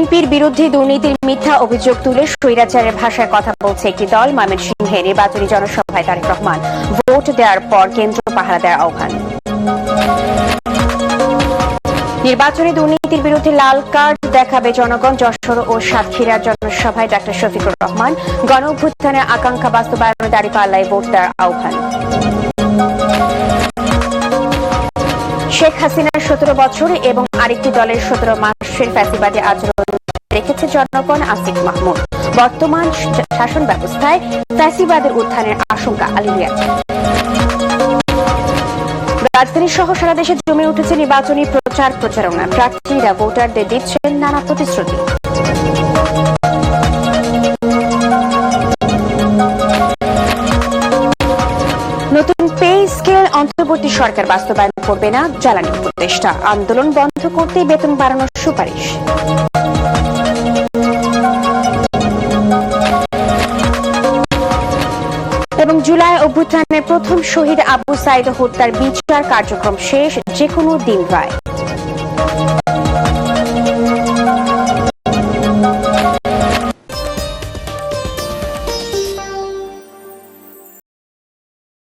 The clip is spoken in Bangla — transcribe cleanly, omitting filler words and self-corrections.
বিএনপির বিরুদ্ধে দুর্নীতির মিথ্যা অভিযোগ তুলে স্বৈরাচারের ভাষায় কথা বলছে একটি দল। ময়মনসিংহে নির্বাচনী জনসভায় তারেক রহমান ভোট দেওয়ার পর কেন্দ্র পাহারা দেওয়ার আহ্বান। নির্বাচনী দুর্নীতির বিরুদ্ধে লাল কার্ড দেখাবে জনগণ। যশোর ও সাতক্ষীরার জনসভায় ডাক্তার শফিকুর রহমান গণ অভ্যুত্থানের আকাঙ্ক্ষা বাস্তবায়নে দাঁড়িপাল্লায় ভোট দেওয়ার আহ্বান। শেখ হাসিনার 17 বছর এবং আরেকটি দলের 17 মাসের ফ্যাসিবাদী আচরণ রেখেছে জনগণ। আসিফ মাহমুদ বর্তমান শাসন ব্যবস্থায় ফ্যাসিবাদের উত্থানের আশঙ্কা আলিরিয়াজ। রাজধানী সহ সারা দেশে জমে উঠেছে নির্বাচনী প্রচারণা। প্রার্থীরা ভোটারদের দিচ্ছেন নানা প্রতিশ্রুতি। নতুন পে স্কেল অন্তর্বর্তী সরকার বাস্তবায়ন করবে না জ্বালানি উপদেষ্টা। আন্দোলন বন্ধ করতে বেতন বাড়ানোর সুপারিশ। এবং জুলাই অভ্যুত্থানের প্রথম শহীদ আবু সাঈদ হত্যার বিচার কার্যক্রম শেষ, যে কোনো দিন রায়।